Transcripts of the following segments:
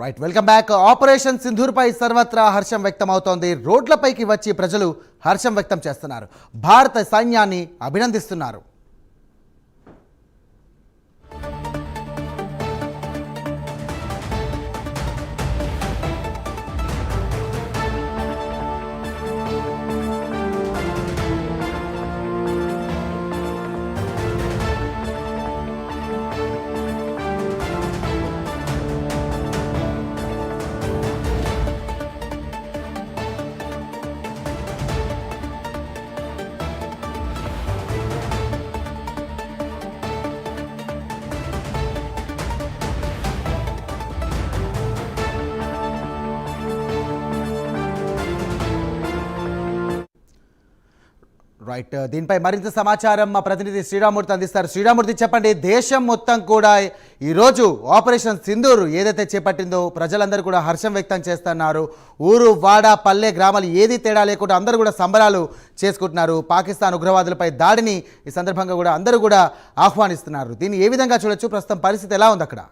Right, welcome back. Operation సింధూర్పై సర్వత్రా హర్షం వ్యక్తమవుతోంది. రోడ్లపైకి వచ్చి ప్రజలు హర్షం వ్యక్తం చేస్తున్నారు. భారత సైన్యాన్ని అభినందిస్తున్నారు. రైట్, దీనిపై మరింత సమాచారం మా ప్రతినిధి శ్రీరామూర్తి అందిస్తారు. శ్రీరామూర్తి, చెప్పండి, దేశం మొత్తం కూడా ఈరోజు ఆపరేషన్ సింధూర్ ఏదైతే చేపట్టిందో ప్రజలందరూ కూడా హర్షం వ్యక్తం చేస్తున్నారు. ఊరు వాడ పల్లె గ్రామాలు ఏది తేడా లేకుండా అందరూ కూడా సంబరాలు చేసుకుంటున్నారు. పాకిస్తాన్ ఉగ్రవాదులపై దాడిని ఈ సందర్భంగా కూడా అందరూ కూడా ఆహ్వానిస్తున్నారు. దీన్ని ఏ విధంగా చూడొచ్చు? ప్రస్తుతం పరిస్థితి ఎలా ఉంది అక్కడ?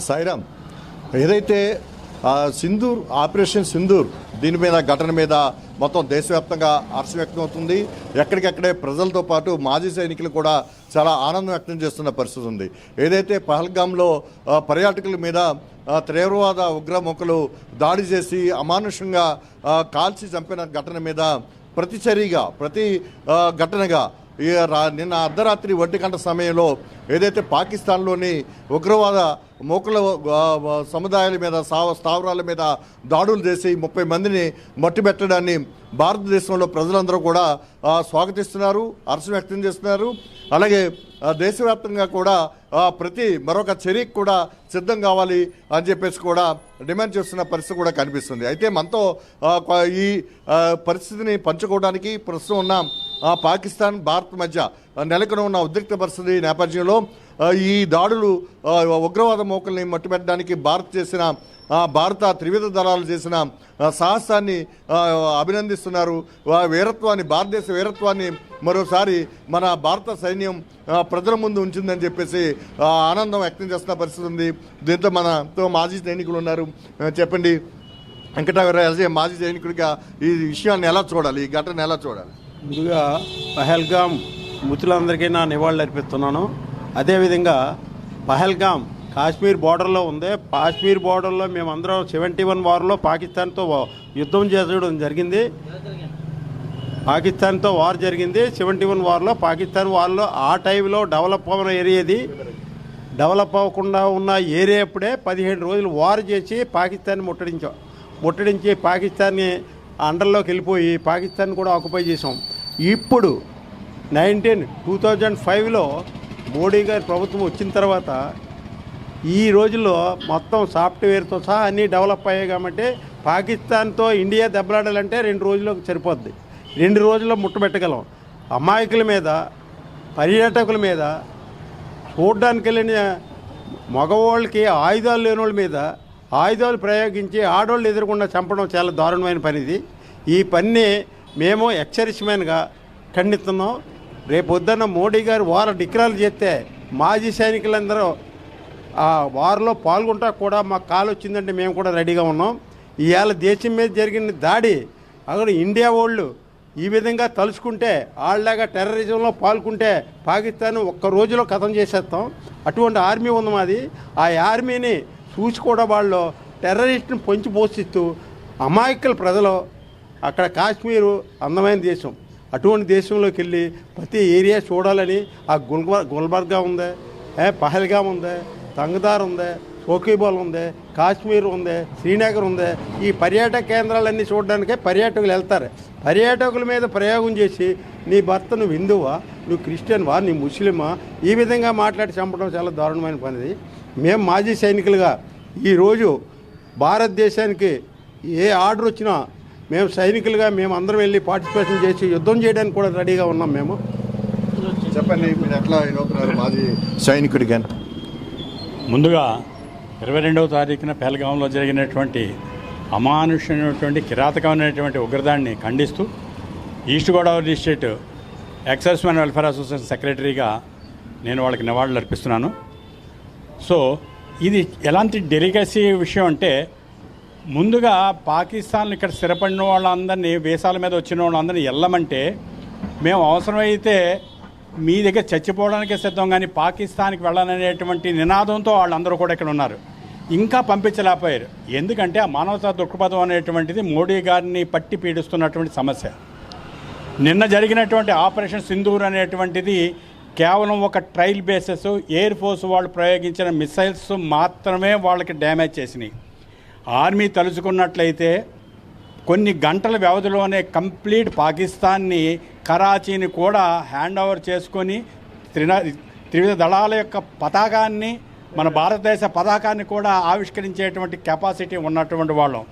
సాయిరామ్, ఏదైతే సింధూర్ ఆపరేషన్ సింధూర్ దీని మీద ఘటన మీద మొత్తం దేశవ్యాప్తంగా హర్షం వ్యక్తం అవుతుంది. ఎక్కడికెక్కడే ప్రజలతో పాటు మాజీ సైనికులు కూడా చాలా ఆనందం వ్యక్తం చేస్తున్న పరిస్థితి ఉంది. ఏదైతే పహల్గామ్లో పర్యాటకుల మీద తీవ్రవాద ఉగ్రముఖులు దాడి చేసి అమానుషంగా కాల్చి చంపిన ఘటన మీద ప్రతి ఘటనగా నిన్న అర్ధరాత్రి 1 గంట సమయంలో ఏదైతే పాకిస్తాన్లోని ఉగ్రవాద మూకల సముదాయాల మీద స్థావరాల మీద దాడులు చేసి 30 మందిని మట్టుబెట్టడాన్ని భారతదేశంలో ప్రజలందరూ కూడా స్వాగతిస్తున్నారు, హర్షం వ్యక్తం చేస్తున్నారు. అలాగే దేశవ్యాప్తంగా కూడా మరొక చర్యకు కూడా సిద్ధం కావాలి అని చెప్పేసి కూడా డిమాండ్ చేస్తున్న పరిస్థితి కూడా కనిపిస్తుంది. అయితే మనతో ఈ పరిస్థితిని పంచుకోవడానికి ప్రస్తుతం ఉన్న పాకిస్తాన్ భారత్ మధ్య నెలకొని ఉన్న ఉద్రిక్త పరిస్థితి నేపథ్యంలో ఈ దాడులు ఉగ్రవాద మోకల్ని మట్టుబెట్టడానికి భారత త్రివిధ దళాలు చేసిన సాహసాన్ని అభినందిస్తున్నారు. భారతదేశ వీరత్వాన్ని మరోసారి మన భారత సైన్యం ప్రజల ముందు ఉంచిందని చెప్పేసి ఆనందం వ్యక్తం చేస్తున్న పరిస్థితి ఉంది. దీంతో మనతో మాజీ సైనికులు ఉన్నారు. చెప్పండి వెంకటరావు, మాజీ సైనికుడిగా ఈ విషయాన్ని ఎలా చూడాలి, ఈ ఘటన ఎలా చూడాలి? ముందుగా పహల్గామ్ మృతులందరికీ నా నివాళులు అర్పిస్తున్నాను. అదేవిధంగా పహల్గామ్ కాశ్మీర్ బార్డర్లో ఉంది. కాశ్మీర్ బార్డర్లో మేమందరం 71 వార్లో పాకిస్తాన్తో యుద్ధం చేయడం జరిగింది. పాకిస్తాన్తో వార్ జరిగింది. 71 వార్లో పాకిస్తాన్ వార్లో ఆ టైంలో డెవలప్ అవ్వని ఏరియాది. డెవలప్ అవ్వకుండా ఉన్న ఏరియా అప్పుడే 17 రోజులు వార్ చేసి పాకిస్తాన్ని ముట్టడించి పాకిస్తాన్ని అండర్లోకి వెళ్ళిపోయి పాకిస్తాన్ కూడా ఆక్యుపై చేసాం. ఇప్పుడు 2005లో మోడీ గారి ప్రభుత్వం వచ్చిన తర్వాత ఈ రోజుల్లో మొత్తం సాఫ్ట్వేర్తో సహా అన్నీ డెవలప్ అయ్యాయి. కాబట్టి పాకిస్తాన్తో ఇండియా దెబ్బలాడాలంటే 2 రోజులకు సరిపోద్ది. 2 రోజుల్లో ముట్టబెట్టగలం. అమాయకుల మీద, పర్యాటకుల మీద, చూడ్డానికి వెళ్ళిన మగవాళ్ళకి ఆయుధాలు లేని వాళ్ళ మీద ఆయుధాలు ప్రయోగించి ఆడవాళ్ళు ఎదురకుండా చంపడం చాలా దారుణమైన పని ఇది. ఈ పని మేము ఎక్సర్విస్మెన్గా ఖండిస్తున్నాం. రేపు పొద్దున్న మోడీ గారు వార్ డిక్లేర్ చేస్తే మాజీ సైనికులందరూ ఆ వార్లో పాల్గొంటా కూడా మాకు కాల్ వచ్చిందంటే మేము కూడా రెడీగా ఉన్నాం. ఇవాళ దేశం మీద జరిగిన దాడి అక్కడ ఇండియా వాళ్ళు ఈ విధంగా తలుచుకుంటే వాళ్ళలాగా టెర్రరిజంలో పాల్గొంటే పాకిస్తాన్ ఒక్క రోజులో ఖతం చేసేస్తాం. అటువంటి ఆర్మీ ఉంది మాది. ఆ ఆర్మీని చూసి కూడా వాళ్ళు టెర్రరిస్ట్ని పొంచి పోషిస్తూ అమాయకుల ప్రజలు అక్కడ కాశ్మీరు అందమైన దేశం. అటువంటి దేశంలోకి వెళ్ళి ప్రతి ఏరియా చూడాలని ఆ గుల్బర్గా ఉంది, పహల్గామ్ ఉంది, తంగదార్ ఉంది, షోకీబాల్ ఉంది, కాశ్మీర్ ఉంది, శ్రీనగర్ ఉంది. ఈ పర్యాటక కేంద్రాలన్నీ చూడడానికే పర్యాటకులు వెళ్తారు. పర్యాటకుల మీద ప్రయోగం చేసి నీ భర్త నువ్వు హిందువా, నువ్వు క్రిస్టియన్వా, నీ ముస్లిమా, ఈ విధంగా మాట్లాడి చంపడం చాలా దారుణమైన పనిది. మేము మాజీ సైనికులుగా ఈరోజు భారతదేశానికి ఏ ఆర్డర్ వచ్చినా మేము సైనికులుగా మేము అందరం వెళ్ళి పార్టిసిపేషన్ చేసి యుద్ధం చేయడానికి కూడా రెడీగా ఉన్నాం. మేము చెప్పండి, మీరు ఎట్లా మాజీ సైనికుడిగా? ముందుగా 22వ తారీఖున పహల్గాంలో జరిగినటువంటి అమానుషమైనటువంటి కిరాతకమైనటువంటి ఉగ్రదాన్ని ఖండిస్తూ east Godavari district ex-servicemen welfare association సెక్రటరీగా నేను వాళ్ళకి నివాళులు అర్పిస్తున్నాను. సో ఇది ఎలాంటి డెలిగసీ విషయం అంటే, ముందుగా పాకిస్తాన్ ఇక్కడ స్థిరపడిన వాళ్ళందరినీ, వీసాల మీద వచ్చిన వాళ్ళందరినీ వెళ్ళమంటే మేము అవసరమైతే మీ దగ్గర చచ్చిపోవడానికే సిద్ధం, కానీ పాకిస్తాన్కి వెళ్ళాలనేటువంటి నినాదంతో వాళ్ళందరూ కూడా ఇక్కడ ఉన్నారు. ఇంకా పంపించలేకపోయారు. ఎందుకంటే ఆ మానవతా దృక్పథం అనేటువంటిది మోడీ గారిని పట్టి పీడిస్తున్నటువంటి సమస్య. నిన్న జరిగినటువంటి ఆపరేషన్ సింధూర్ అనేటువంటిది కేవలం ఒక ట్రయల్ బేసిస్, ఎయిర్ ఫోర్స్ వాళ్ళు ప్రయోగించిన మిసైల్స్ మాత్రమే వాళ్ళకి డ్యామేజ్ చేసినాయి. ఆర్మీ తలుచుకున్నట్లయితే కొన్ని గంటల వ్యవధిలోనే కంప్లీట్ పాకిస్తాన్ని, కరాచీని కూడా హ్యాండ్ ఓవర్ చేసుకొని త్రివిధ దళాల యొక్క పతాకాన్ని, మన భారతదేశ పతాకాన్ని కూడా ఆవిష్కరించేటువంటి కెపాసిటీ ఉన్నటువంటి వాళ్ళం.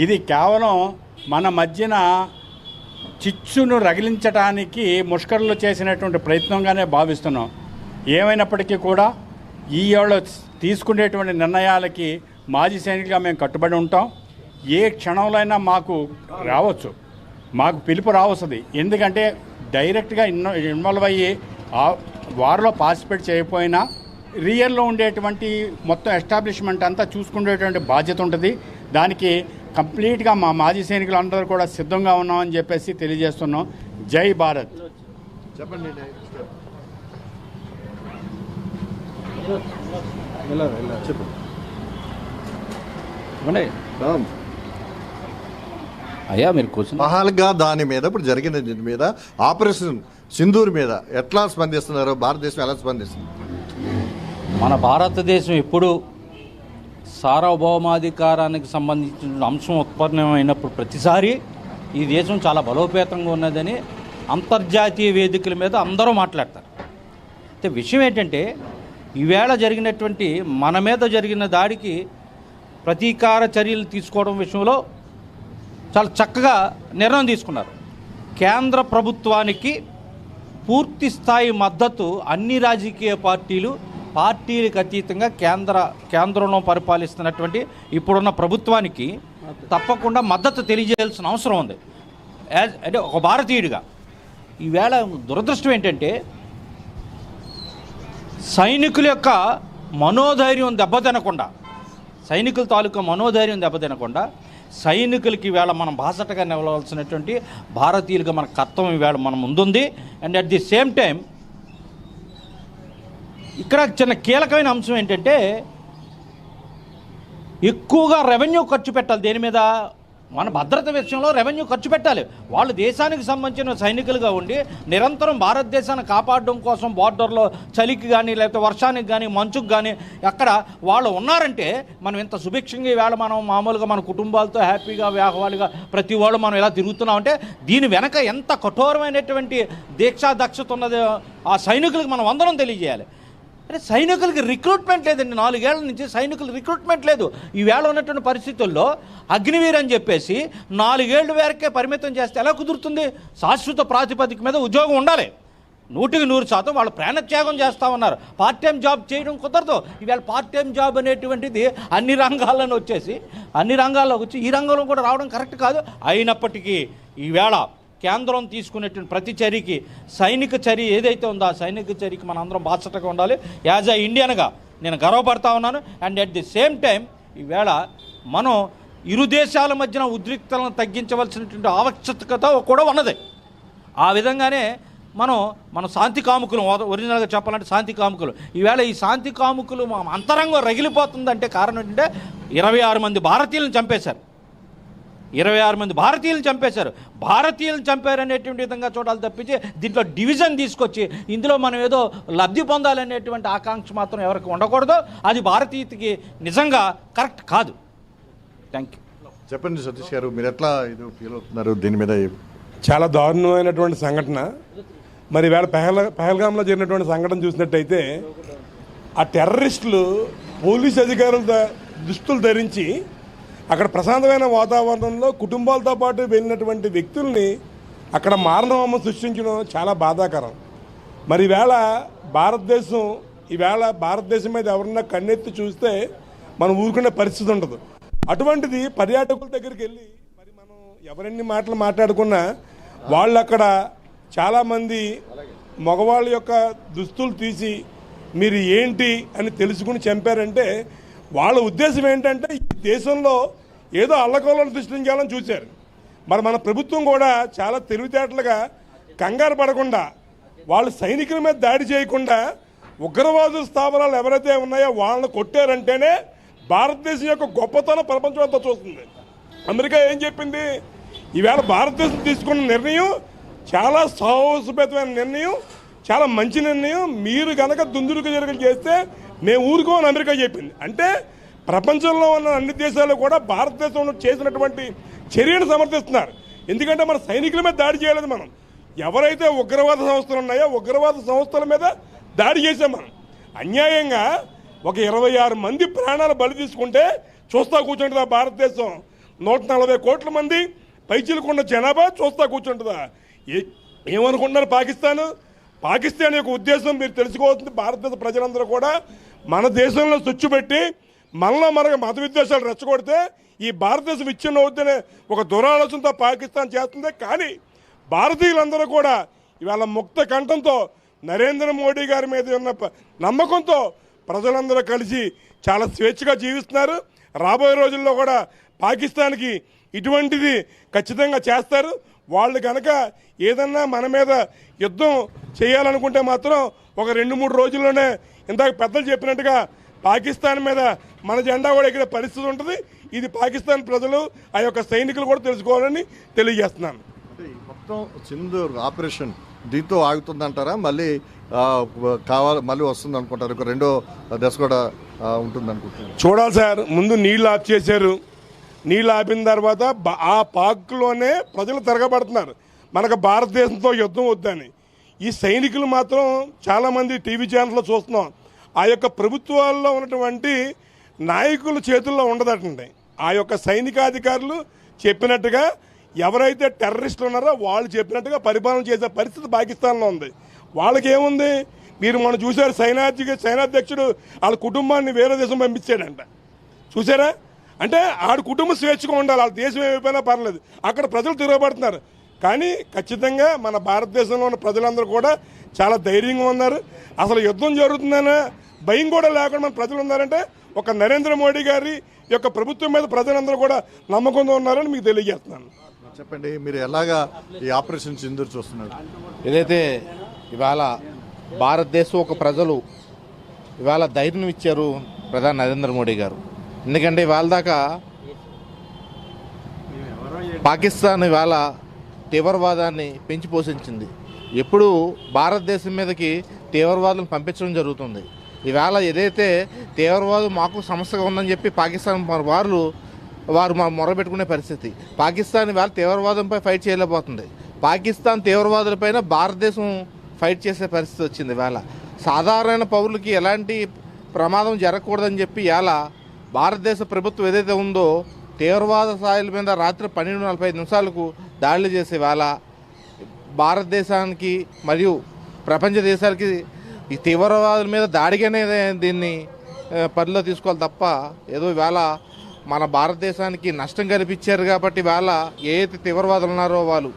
ఇది కేవలం మన మధ్యన చిచ్చును రగిలించడానికి ముష్కరులు చేసినటువంటి ప్రయత్నంగానే భావిస్తున్నాం. ఏమైనప్పటికీ కూడా ఈ ఏళ్ళు తీసుకునేటువంటి నిర్ణయాలకి మాజీ సైనికులుగా మేము కట్టుబడి ఉంటాం. ఏ క్షణంలో మాకు రావచ్చు, మాకు పిలుపు రావస్తుంది. ఎందుకంటే డైరెక్ట్గా ఇన్వాల్వ్ అయ్యి వారిలో పార్టిసిపేట్ చేయకపోయినా రియల్లో ఉండేటువంటి మొత్తం ఎస్టాబ్లిష్మెంట్ అంతా చూసుకునేటువంటి బాధ్యత ఉంటుంది. దానికి కంప్లీట్గా మా మాజీ సైనికులు అందరూ కూడా సిద్ధంగా ఉన్నామని చెప్పేసి తెలియజేస్తున్నాం. జై భారత్. చెప్పండి. అయ్యా మీరు కూర్చుని పహల్గా దాని మీద ఇప్పుడు జరిగిన దీని మీద ఆపరేషన్ సింధూర్ మీద ఎట్లా స్పందిస్తున్నారు? భారతదేశం ఎలా స్పందిస్తుంది? మన భారతదేశం ఎప్పుడు సార్వభౌమాధికారానికి సంబంధించిన అంశం ఉత్పన్నమైనప్పుడు ప్రతిసారి ఈ దేశం చాలా బలోపేతంగా ఉన్నదని అంతర్జాతీయ వేదికల మీద అందరూ మాట్లాడతారు. అయితే విషయం ఏంటంటే, ఈవేళ జరిగినటువంటి మన మీద జరిగిన దాడికి ప్రతీకార చర్యలు తీసుకోవడం విషయంలో చాలా చక్కగా నిర్ణయం తీసుకున్నారు. కేంద్ర ప్రభుత్వానికి పూర్తి స్థాయి మద్దతు అన్ని రాజకీయ పార్టీలకు అతీతంగా కేంద్రంలో పరిపాలిస్తున్నటువంటి ఇప్పుడున్న ప్రభుత్వానికి తప్పకుండా మద్దతు తెలియజేయాల్సిన అవసరం ఉంది. అంటే ఒక భారతీయుడిగా ఈవేళ దురదృష్టం ఏంటంటే, సైనికుల యొక్క మనోధైర్యం దెబ్బతినకుండా, సైనికుల తాలూకా మనోధైర్యం దెబ్బతినకుండా సైనికులకి ఈవేళ మనం బాసటగా నిలవలసినటువంటి భారతీయులుగా మన కర్తవ్యం ఈవేళ మన ముందుంది. And at the same time ఇక్కడ చిన్న కీలకమైన అంశం ఏంటంటే, ఎక్కువగా రెవెన్యూ ఖర్చు పెట్టాలి. దేని మీద? మన భద్రత విషయంలో రెవెన్యూ ఖర్చు పెట్టాలి. వాళ్ళు దేశానికి సంబంధించిన సైనికులుగా ఉండి నిరంతరం భారతదేశాన్ని కాపాడడం కోసం బార్డర్లో చలికి కానీ లేకపోతే వర్షానికి కానీ మంచుకు కానీ అక్కడ వాళ్ళు ఉన్నారంటే మనం ఇంత సుభిక్షంగా ఈవేళ మనం మామూలుగా మన కుటుంబాలతో హ్యాపీగా వ్యాహవాలుగా ప్రతి వాళ్ళు మనం ఇలా తిరుగుతున్నామంటే దీని వెనక ఎంత కఠోరమైనటువంటి దీక్షా దక్షత ఉన్నది ఆ సైనికులకు మనం అందరం తెలియజేయాలి. అంటే సైనికులకి రిక్రూట్మెంట్ లేదండి. 4 ఏళ్ల నుంచి సైనికులు రిక్రూట్మెంట్ లేదు. ఈవేళ ఉన్నటువంటి పరిస్థితుల్లో అగ్నివీర్ అని చెప్పేసి 4 ఏళ్ళ వరకే పరిమితం చేస్తే ఎలా కుదురుతుంది? శాశ్వత ప్రాతిపదిక మీద ఉద్యోగం ఉండాలి. 100% వాళ్ళు ప్రాణత్యాగం చేస్తూ ఉన్నారు. పార్ట్ టైం జాబ్ చేయడం కుదరదు. ఈవేళ పార్ట్ టైం జాబ్ అనేటువంటిది అన్ని రంగాల్లోనే వచ్చేసి అన్ని రంగాల్లోకి వచ్చి ఈ రంగంలో కూడా రావడం కరెక్ట్ కాదు. అయినప్పటికీ ఈవేళ కేంద్రం తీసుకునేటువంటి ప్రతి చర్యకి సైనిక చర్య ఏదైతే ఉందో ఆ సైనిక చర్యకి మనం అందరం బాధ్యతగా ఉండాలి. యాజ్ అ ఇండియన్గా నేను గర్వపడతా ఉన్నాను. And at the same time ఈవేళ మనం ఇరు దేశాల మధ్యన ఉద్రిక్తలను తగ్గించవలసినటువంటి ఆవశ్యకత కూడా ఉన్నది. ఆ విధంగానే మనం శాంతి కాముకులు, ఒరిజినల్గా చెప్పాలంటే శాంతి కాముకులు. ఈవేళ ఈ శాంతి కాముకులు అంతరంగం రగిలిపోతుందంటే కారణం ఏంటంటే 26 మంది భారతీయులను చంపేశారు. 26 మంది భారతీయులను చంపేశారు. భారతీయులను చంపారనేటువంటి విధంగా చూడాలి తప్పించి దీంట్లో డివిజన్ తీసుకొచ్చి ఇందులో మనం ఏదో లబ్ధి పొందాలనేటువంటి ఆకాంక్ష మాత్రం ఎవరికి ఉండకూడదు. అది భారతీయతకి నిజంగా కరెక్ట్ కాదు. Thank you. చెప్పండి సతీష్ గారు, మీరు ఎట్లా ఇది ఫీల్ అవుతున్నారు దీని మీద? చాలా దారుణమైనటువంటి సంఘటన. మరి వేళ పహల్గామ్లో జరిగినటువంటి సంఘటన చూసినట్టయితే ఆ టెర్రరిస్టులు పోలీస్ అధికారుల దుస్తులు ధరించి అక్కడ ప్రశాంతమైన వాతావరణంలో కుటుంబాలతో పాటు వెళ్ళినటువంటి వ్యక్తుల్ని అక్కడ మారణహోమం సృష్టించడం చాలా బాధాకరం. మరి ఈవేళ భారతదేశం మీద ఎవరన్నా కన్నెత్తి చూస్తే మనం ఊరుకునే పరిస్థితి ఉండదు. అటువంటిది పర్యాటకుల దగ్గరికి వెళ్ళి మరి మనం ఎవరెన్ని మాటలు మాట్లాడుకున్నా వాళ్ళు అక్కడ చాలామంది మగవాళ్ళ యొక్క దుస్తులు తీసి మీరు ఏంటి అని తెలుసుకుని చంపారంటే వాళ్ళ ఉద్దేశం ఏంటంటే ఈ దేశంలో ఏదో అల్లకల్లోలు సృష్టించాలని చూశారు. మరి మన ప్రభుత్వం కూడా చాలా తెలివితేటలుగా కంగారు పడకుండా వాళ్ళు సైనికుల మీద దాడి చేయకుండా ఉగ్రవాదుల స్థావరాలు ఎవరైతే ఉన్నాయో వాళ్ళని కొట్టారంటేనే భారతదేశం యొక్క గొప్పతనం ప్రపంచం అంతా చూస్తుంది. అమెరికా ఏం చెప్పింది? ఈవేళ భారతదేశం తీసుకున్న నిర్ణయం చాలా సాహసోపేతమైన నిర్ణయం, చాలా మంచి నిర్ణయం. మీరు కనుక దుందుడుకు జరగలు చేస్తే మేము ఊరుకోమని అమెరికా చెప్పింది. అంటే ప్రపంచంలో ఉన్న అన్ని దేశాలు కూడా భారతదేశంలో చేసినటువంటి చర్యను సమర్థిస్తున్నారు. ఎందుకంటే మన సైనికుల మీద దాడి చేయలేదు. మనం ఎవరైతే ఉగ్రవాద సంస్థలు ఉన్నాయో ఉగ్రవాద సంస్థల మీద దాడి చేసాం. మనం అన్యాయంగా ఒక 26 మంది ప్రాణాలు బలి తీసుకుంటే చూస్తా కూర్చుంటుందా భారతదేశం? 140 కోట్ల మంది పైచిలుకున్న జనాభా చూస్తా కూర్చుంటుందా? ఏమనుకుంటున్నారు పాకిస్తాన్ యొక్క ఉద్దేశం మీరు తెలుసుకోవాల్సింది. భారతదేశ ప్రజలందరూ కూడా మన దేశంలో స్విచ్ పెట్టి మనలో మనకు మత విద్వేషాలు రెచ్చగొడితే ఈ భారతదేశం ఇచ్చిన వద్దనే ఒక దురాలోచనతో పాకిస్తాన్ చేస్తుంది. కానీ భారతీయులందరూ కూడా ఇవాళ ముక్త కంఠంతో నరేంద్ర మోడీ గారి మీద ఉన్న నమ్మకంతో ప్రజలందరూ కలిసి చాలా స్వేచ్ఛగా జీవిస్తున్నారు. రాబోయే రోజుల్లో కూడా పాకిస్తాన్కి ఇటువంటిది ఖచ్చితంగా చేస్తారు. వాళ్ళు కనుక ఏదన్నా మన మీద యుద్ధం చేయాలనుకుంటే మాత్రం ఒక 2-3 రోజుల్లోనే ఇందాక పెద్దలు చెప్పినట్టుగా పాకిస్తాన్ మీద మన జెండా కూడా ఎగిరే పరిస్థితి ఉంటుంది. ఇది పాకిస్తాన్ ప్రజలు ఆ యొక్క సైనికులు కూడా తెలుసుకోవాలని తెలియజేస్తున్నాను. మొత్తం సింధూర్ ఆపరేషన్ దీంతో ఆగుతుందంటారా? మళ్ళీ మళ్ళీ వస్తుంది అనుకుంటారు? ఒక రెండో దశ కూడా ఉంటుంది అనుకుంటున్నారు. చూడాలి సార్. ముందు నీళ్ళు ఆఫ్ చేశారు. నీళ్ళు ఆపిన తర్వాత ఆ పాక్లోనే ప్రజలు తిరగబడుతున్నారు మనకు భారతదేశంతో యుద్ధం వద్దని. ఈ సైనికులు మాత్రం చాలామంది టీవీ ఛానల్లో చూస్తున్నాం. ఆ యొక్క ప్రభుత్వాల్లో ఉన్నటువంటి నాయకుల చేతుల్లో ఉండదటండి. ఆ యొక్క సైనికాధికారులు చెప్పినట్టుగా ఎవరైతే టెర్రరిస్టులు ఉన్నారో వాళ్ళు చెప్పినట్టుగా పరిపాలన చేసే పరిస్థితి పాకిస్తాన్లో ఉంది. వాళ్ళకి ఏముంది? మీరు మనం చూశారు, సైనాధ్యక్షుడు వాళ్ళ కుటుంబాన్ని వేరే దేశం పంపించాడంట. చూసారా? అంటే ఆడ కుటుంబం స్వేచ్ఛగా ఉండాలి, వాళ్ళ దేశం ఏమైపోయినా పర్లేదు. అక్కడ ప్రజలు తిరగబడుతున్నారు. కానీ ఖచ్చితంగా మన భారతదేశంలో ఉన్న ప్రజలందరూ కూడా చాలా ధైర్యంగా ఉన్నారు. అసలు యుద్ధం జరుగుతుందనే భయం కూడా లేకుండా మన ప్రజలు ఉన్నారంటే ఒక నరేంద్ర మోడీ గారి యొక్క ప్రభుత్వం మీద ప్రజలందరూ కూడా నమ్మకంతో ఉన్నారని మీకు తెలియజేస్తున్నాను. చెప్పండి, మీరు ఎలాగా ఈ ఆపరేషన్ సింధూర్ చూస్తున్నారు? ఏదైతే ఇవాళ భారతదేశం ఒక ప్రజలు ఇవాళ ధైర్యం ఇచ్చారు ప్రధాని నరేంద్ర మోడీ గారు. ఎందుకంటే ఇవాళ దాకా పాకిస్తాన్ ఇవాళ తీవ్రవాదాన్ని పెంచి పోషించింది. ఎప్పుడు భారతదేశం మీదకి తీవ్రవాదులను పంపించడం జరుగుతుంది. ఇవాళ ఏదైతే తీవ్రవాదం మాకు సమస్యగా ఉందని చెప్పి పాకిస్తాన్ వారు మొరబెట్టుకునే పరిస్థితి. పాకిస్తాన్ ఇవాళ తీవ్రవాదంపై ఫైట్ చేయలేకపోతుంది. పాకిస్తాన్ తీవ్రవాదులపైన భారతదేశం ఫైట్ చేసే పరిస్థితి వచ్చింది. ఇవాళ సాధారణ పౌరులకి ఎలాంటి ప్రమాదం జరగకూడదని చెప్పి ఇవాళ భారతదేశ ప్రభుత్వం ఏదైతే ఉందో తీవ్రవాద స్థాయిల మీద రాత్రి 12:45 దాడులు చేసే వేళ భారతదేశానికి మరియు ప్రపంచ దేశాలకి ఈ తీవ్రవాదుల మీద దాడిగానే దీన్ని పరిలో తీసుకోవాలి తప్ప ఏదో ఇవాళ మన భారతదేశానికి నష్టం కల్పించారు కాబట్టి ఇవాళ ఏ అయితే తీవ్రవాదులు ఉన్నారో వాళ్ళు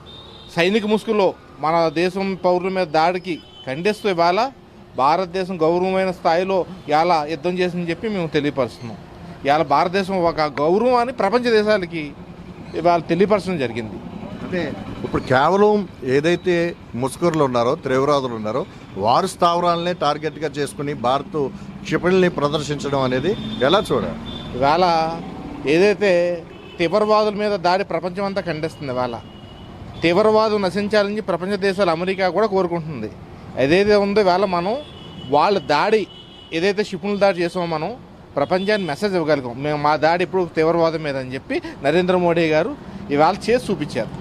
సైనిక ముసుగులో మన దేశం పౌరుల మీద దాడికి ఖండిస్తూ ఇవాళ భారతదేశం గౌరవమైన స్థాయిలో ఇలా యుద్ధం చేసిందని చెప్పి మేము తెలియపరుస్తున్నాం. ఇవాళ భారతదేశం ఒక గౌరవాన్ని ప్రపంచ దేశాలకి ఇవాళ తెలియపరచడం జరిగింది. అంటే ఇప్పుడు కేవలం ఏదైతే ముస్కర్లు ఉన్నారో తీవ్రవాదులు ఉన్నారో వారి స్థావరాలనే టార్గెట్గా చేసుకుని భారత్ క్షిపణిని ప్రదర్శించడం అనేది ఎలా చూడాలి? ఇవాళ ఏదైతే తీవ్రవాదుల మీద దాడి ప్రపంచం అంతా ఖండిస్తుంది. ఇవాళ తీవ్రవాదం నశించాలని ప్రపంచ దేశాలు అమెరికా కూడా కోరుకుంటుంది. ఏదైతే ఉందో ఇవాళ మనం వాళ్ళ దాడి ఏదైతే క్షిపణుల దాడి చేసామో మనం ప్రపంచాన్ని మెసేజ్ ఇవ్వగలిగాం. మేము మా దాడి ఇప్పుడు తీవ్రవాదం మీద అని చెప్పి నరేంద్ర మోడీ గారు ఇవాళ చేసి చూపించారు.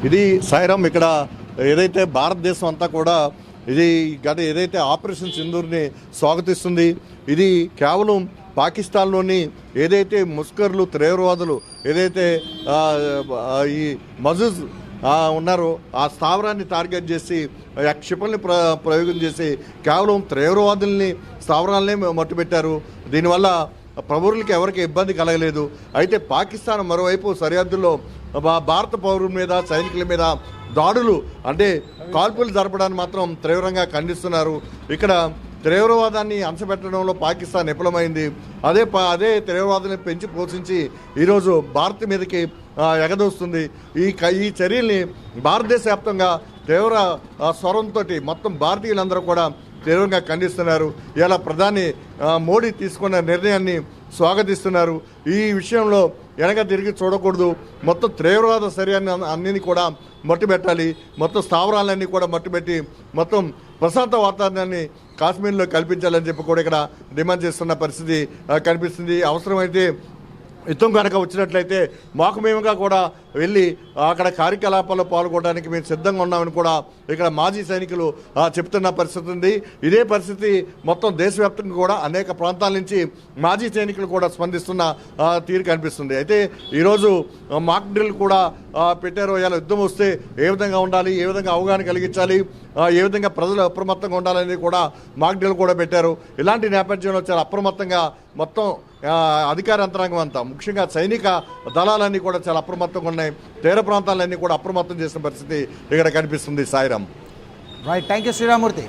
ఇది సాయిరామ్, ఇక్కడ ఏదైతే భారతదేశం అంతా కూడా ఇది ఏదైతే ఆపరేషన్ సింధూర్ని స్వాగతిస్తుంది. ఇది కేవలం పాకిస్తాన్లోని ఏదైతే ముస్కర్లు తీవ్రవాదులు ఏదైతే ఈ మజూజ్ ఉన్నారో ఆ స్థావరాన్ని టార్గెట్ చేసి క్షిపణిని ప్రయోగం చేసి కేవలం తీవ్రవాదుల్ని స్థావరాలనే మట్టుపెట్టారు. దీనివల్ల పౌరులకి ఎవరికి ఇబ్బంది కలగలేదు. అయితే పాకిస్తాన్ మరోవైపు సరిహద్దుల్లో భారత పౌరుల మీద సైనికుల మీద దాడులు అంటే కాల్పులు జరపడాన్ని మాత్రం తీవ్రంగా ఖండిస్తున్నారు. ఇక్కడ తీవ్రవాదాన్ని అంచబెట్టడంలో పాకిస్తాన్ విఫలమైంది. అదే తీవ్రవాదాన్ని పెంచి పోషించి ఈరోజు భారత్ మీదకి ఎగదోస్తుంది. ఈ చర్యల్ని భారతదేశ వ్యాప్తంగా తీవ్ర స్వరంతో మొత్తం భారతీయులందరూ కూడా తీవ్రంగా ఖండిస్తున్నారు. ఇలా ప్రధాని మోడీ తీసుకున్న నిర్ణయాన్ని స్వాగతిస్తున్నారు. ఈ విషయంలో వెనక తిరిగి చూడకూడదు. మొత్తం తీవ్రవాద చర్యని అన్నిని కూడా మట్టుబెట్టాలి. మొత్తం స్థావరాలన్నీ కూడా మట్టుబెట్టి మొత్తం ప్రశాంత వాతావరణాన్ని కాశ్మీర్లో కల్పించాలని చెప్పి కూడా ఇక్కడ డిమాండ్ చేస్తున్న పరిస్థితి కనిపిస్తుంది. అవసరమైతే యుద్ధం కనుక వచ్చినట్లయితే మాకు మేముగా కూడా వెళ్ళి అక్కడ కార్యకలాపాల్లో పాల్గొనడానికి మేము సిద్ధంగా ఉన్నామని కూడా ఇక్కడ మాజీ సైనికులు చెప్తున్న పరిస్థితి ఉంది. ఇదే పరిస్థితి మొత్తం దేశవ్యాప్తంగా కూడా అనేక ప్రాంతాల నుంచి మాజీ సైనికులు కూడా స్పందిస్తున్న తీరు కనిపిస్తుంది. అయితే ఈరోజు మాక్ డ్రిల్ కూడా పెట్టారు. ఇలా యుద్ధం వస్తే ఏ విధంగా ఉండాలి, ఏ విధంగా అవగాహన కలిగించాలి, ఏ విధంగా ప్రజలు అప్రమత్తంగా ఉండాలని కూడా మాక్ డ్రిల్ కూడా పెట్టారు. ఇలాంటి నేపథ్యంలో చాలా అప్రమత్తంగా మొత్తం అధికార యంత్రాంగం అంతా ముఖ్యంగా సైనిక దళాలన్నీ కూడా చాలా అప్రమత్తంగా ఉన్నాయి. తీర ప్రాంతాలన్నీ కూడా అప్రమత్తం చేసిన పరిస్థితి ఇక్కడ కనిపిస్తుంది. Sairam. Right, thank you Sriramurthy.